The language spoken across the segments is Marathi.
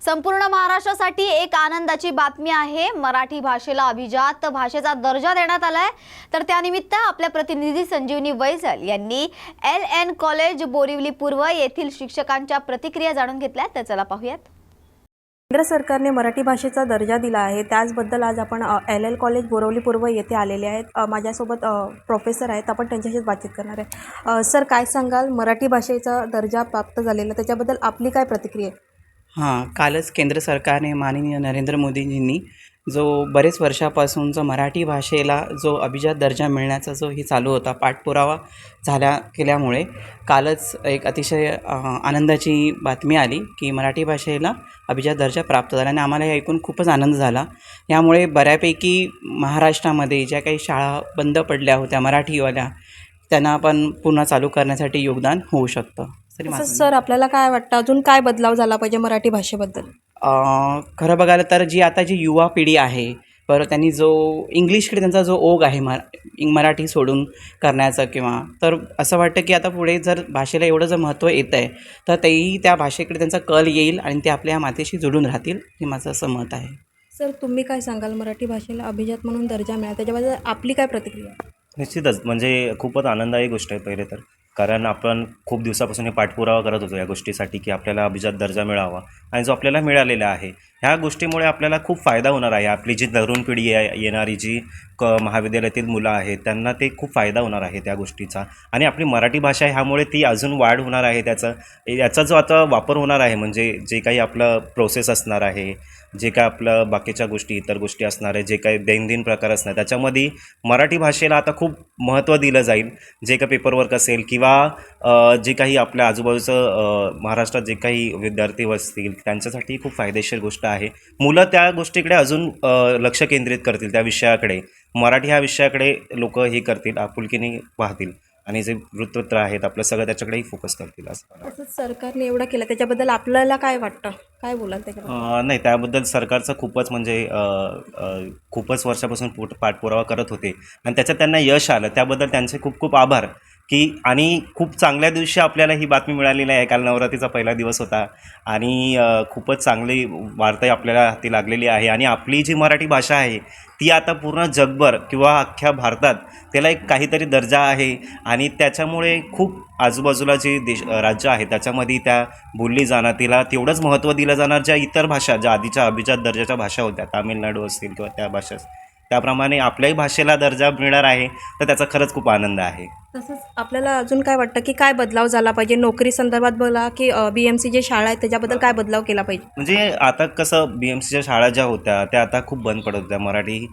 संपूर्ण महाराष्ट्रासाठी एक आनंदाची बातमी आहे। मराठी भाषेला अभिजात भाषेचा दर्जा देण्यात आलाय। तर त्यानिमित्त आपल्या प्रतिनिधी संजीवनी वैसल यांनी LN कॉलेज बोरिवली पूर्व येथील शिक्षकांच्या प्रतिक्रिया जाणून घेतल्या। तर चला पाहूयात। केंद्र सरकारने मराठी भाषेचा दर्जा दिला आहे, त्याचबद्दल आज आपण LL कॉलेज बोरिवली पूर्व येथे आलेले आहेत। माझ्यासोबत प्रोफेसर आहेत, आपण त्यांच्याशीच बातचीत करणार आहे। सर, काय सांगाल, मराठी भाषेचा दर्जा प्राप्त झालेला त्याच्याबद्दल आपली काय प्रतिक्रिया आहे? कालच केंद्र सरकारने माननीय नरेंद्र मोदीजींनी जो बरेच वर्षापासूनचा मराठी भाषेला जो अभिजात दर्जा मिळण्याचा जो हे चालू होता पाठपुरावा केल्यामुळे कालच एक अतिशय आनंदाची बातमी आली की मराठी भाषेला अभिजात दर्जा प्राप्त झाला आणि आम्हाला हे ऐकून खूपच आनंद झाला। यामुळे बऱ्यापैकी महाराष्ट्रामध्ये ज्या काही शाळा बंद पडल्या होत्या मराठीवाल्या त्यांना पण पुन्हा चालू करण्यासाठी योगदान होऊ शकतं। सर, आपल्याला काय वाटतं, अजून काय बदलाव झाला पाहिजे मराठी भाषेबद्दल? खरं बघायला तर जी युवा पिढी आहे, बरं, त्यांनी जो इंग्लिशकडे त्यांचा जो ओघ आहे मराठी सोडून करण्याचा तर असं वाटतं की आता पुढे जर भाषेला एवढं जर महत्त्व येतं आहे तर तेही त्या भाषेकडे त्यांचा कल येईल आणि ते आपल्या मातेशी जोडून राहतील, हे माझं असं मत आहे। सर, तुम्ही काय सांगाल, मराठी भाषेला अभिजात म्हणून दर्जा मिळाला त्याच्याबद्दल आपली काय प्रतिक्रिया? निश्चितच, म्हणजे खूपच आनंदाची गोष्ट आहे पहिले तर, कारण आपण खूप दिवसापासून हे पाठपुरावा करत होतो या गोष्टीसाठी की आपल्याला अभिजात दर्जा मिळावा आणि जो आपल्याला मिळालेला आहे ह्या गोष्टीमुळे आपल्याला खूप फायदा होणार आहे। आपली जी तरुण पिढी येणारी जी महाविद्यालयातील मुलं आहेत त्यांना ते खूप फायदा होणार आहे त्या गोष्टीचा, आणि आपली मराठी भाषा ह्यामुळे ती अजून वाढ होणार आहे। याचा जो आता वापर होणार आहे, म्हणजे जे काही आपलं प्रोसेस असणार आहे, जे काय आपलं बाकीच्या गोष्टी इतर गोष्टी असणार आहे, जे काही दैनंदिन प्रकार असणार त्याच्यामध्ये मराठी भाषेला आता खूप महत्त्व दिलं जाईल। जे काही पेपरवर्क असेल किंवा जे काही आपल्या आजूबाजूचं महाराष्ट्रात जे काही विद्यार्थी असतील त्यांच्यासाठी खूप फायदेशीर गोष्ट आहे। मुलं त्या गोष्टीकडे अजून लक्ष केंद्रित करतील, त्या विषयाकडे, मराठी ह्या विषयाकडे लोक हे करतील, आपुलकीने पाहतील आणि जे वृत्तपत्र आहेत आपलं सगळं त्याच्याकडेही फोकस करतील असं। तसंच सरकारने एवढं केलं त्याच्याबद्दल आपल्याला काय वाटतं, काय बोलाल त्याच्याबद्दल? नाही, त्याबद्दल सरकारचं खूपच म्हणजे खूपच वर्षापासून पाठपुरावा करत होते आणि त्याच्यात त्यांना यश आलं, त्याबद्दल त्यांचे खूप खूप आभार। आणि खूप चांगल्या दिवशी आपल्याला ही बातमी मिळालेली आहे। काल नवरात्रीचा पहिला दिवस होता आणि खूपच चांगली वार्ता आपल्याला हाती लागलेली आहे आणि आपली जी मराठी भाषा आहे ती आता पूर्ण जगभर किंवा अख्ख्या भारतात त्याला एक काहीतरी दर्जा आहे आणि त्याच्यामुळे खूप आजूबाजूला जे राज्य आहे त्याच्यामध्ये त्या बोलली जाणार, तिला तेवढंच महत्त्व दिलं जाणार ज्या इतर भाषा, ज्या आधीच्या अभिजात दर्जाच्या भाषा होत्या, तामिळनाडू असतील किंवा त्या भाषा, त्याप्रमाणे आपल्याही भाषेला दर्जा मिळणार आहे, तर त्याचा खरंच खूप आनंद आहे। तसंच आपल्याला अजून काय वाटतं की काय बदलाव झाला पाहिजे नोकरी संदर्भात बोला की BMC जे शाळा आहेत त्याच्याबद्दल काय बदलाव केला पाहिजे? म्हणजे आता कसं BMCच्या शाळा ज्या होत्या त्या आता खूप बंद पडत होत्या मराठी,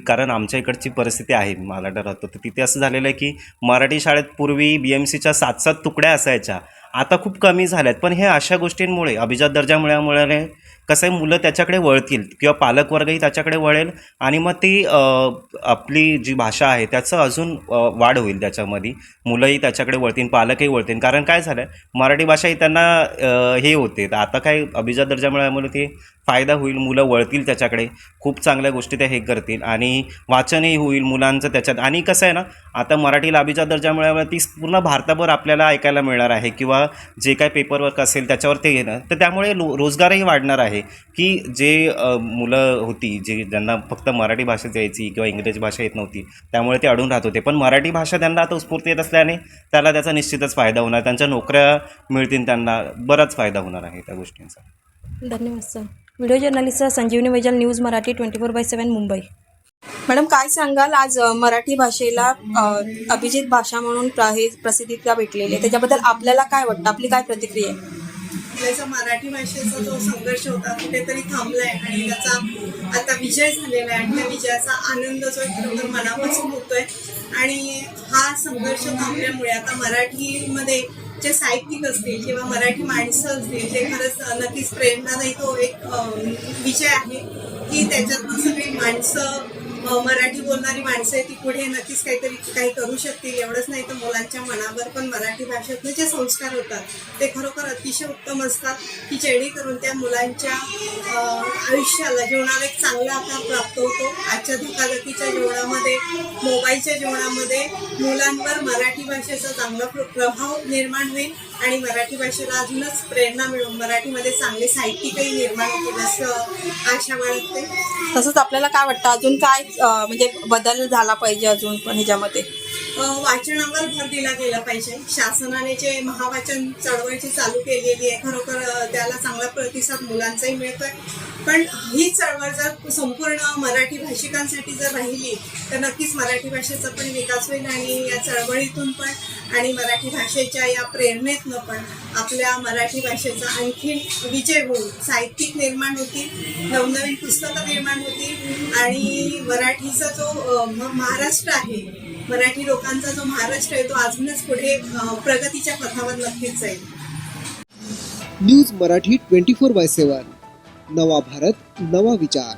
कारण आमच्या इकडची परिस्थिती आहे, मला राहतो तर तिथे असं झालेलं आहे की मराठी शाळेत पूर्वी BMCच्या 7-7 तुकड्या असायच्या, आता खूप कमी झाल्यात। पण हे अशा गोष्टींमुळे अभिजात दर्जा मिळाल्यामुळे कसं आहे, मुलं त्याच्याकडे वळतील किंवा पालकवर्गही त्याच्याकडे वळेल आणि मग ती आपली जी भाषा आहे त्याचं अजून वाढ होईल, त्याच्यामध्ये मुलंही त्याच्याकडे वळतील, पालकही वळतील। कारण काय झालं, मराठी भाषा ही त्यांना हे होते, तर आता काय अभिजात दर्जा मिळाल्यामुळे ते फायदा होईल, मुलं वळतील त्याच्याकडे, खूप चांगल्या गोष्टी त्या हे करतील आणि वाचनही होईल मुलांचं त्याच्यात। आणि कसं आहे ना, आता मराठीला अभिजात दर्जा मिळाल्यामुळे ती पूर्ण भारताभर आपल्याला ऐकायला मिळणार आहे किंवा जे काय पेपरवर्क असेल त्याच्यावर ते येणं, तर त्यामुळे रोजगारही वाढणार आहे की जे मुलं होती ज्यांना फक्त मराठी भाषेच यायची किंवा इंग्रजी भाषा येत नव्हती त्यामुळे ते अडून राहत होते, पण मराठी भाषा त्यांना आता उत्स्फूर्त येत असल्याने त्याला त्याचा निश्चितच फायदा होणार, त्यांच्या नोकऱ्या मिळतील, त्यांना बराच फायदा होणार आहे त्या गोष्टींचा। धन्यवाद सर। व्हिडिओ जर्नलिस्ट संजीवनी वैजल, न्यूज मराठी 24/7 मुंबई। मॅडम, काय सांगाल, आज मराठी भाषेला अभिजित भाषा म्हणून प्रसिद्धीला भेटलेली आहे, त्याच्याबद्दल आपल्याला काय वाटतं, आपली काय प्रतिक्रिया आहे? आपल्याचा मराठी भाषेचा जो संघर्ष होता कुठेतरी थांबलाय आणि त्याचा आता विजय झालेला आहे आणि त्या विजयाचा आनंद जो खरोखर मनापासून होतोय आणि हा संघर्ष थांबल्यामुळे आता मराठीमध्ये जे साहित्यिक असतील किंवा मराठी माणसं असतील ते खरंच नक्कीच प्रेरणादायी तो एक विषय आहे की त्याच्यातनं सगळी माणसं, मराठी बोलणारी माणसं आहे ती पुढे नक्कीच काही करू शकतील। एवढंच नाही तर मुलांच्या मनावर पण मराठी भाषेतले जे संस्कार होतात ते खरोखर अतिशय उत्तम असतात की जेणेकरून त्या मुलांच्या आयुष्याला, जीवनाला एक चांगला आकार प्राप्त होतो। आजच्या धकाधकीच्या जीवनामध्ये, मोबाईलच्या जीवनामध्ये मुलांवर मराठी भाषेचा चांगला प्रभाव निर्माण होईल आणि मराठी भाषेला अजूनच प्रेरणा मिळून मराठीमध्ये चांगले साहित्यिकही निर्माण होतील असं आशा बाळगते. तसंच आपल्याला काय वाटतं अजून काय म्हणजे बदल झाला पाहिजे अजून पण ह्याच्यामध्ये? वाचनावर भर दिला गेला पाहिजे. शासनाने जे महावाचन चळवळीची चालू केलेली आहे, खरोखर त्याला चांगला प्रतिसाद मुलांचाही मिळतोय. पण ही चळवळ जर संपूर्ण मराठी भाषिकांसाठी जर राहिली तर नक्कीच मराठी भाषेचा पण विकास होईल आणि या चळवळीतून पण आणि मराठी भाषेच्या या प्रेरणेतनं पण आपल्या मराठी भाषेचा आणखी विजय होऊन साहित्यिक निर्माण होतील, नवनवीन पुस्तकं निर्माण होतील आणि मराठीचा जो महाराष्ट्र आहे, मराठी लोकांचा जो महाराष्ट्र आहे तो अजूनच पुढे प्रगतीच्या पथावर नक्कीच जाईल. न्यूज मराठी 24/7 नवा भारत नवा विचार.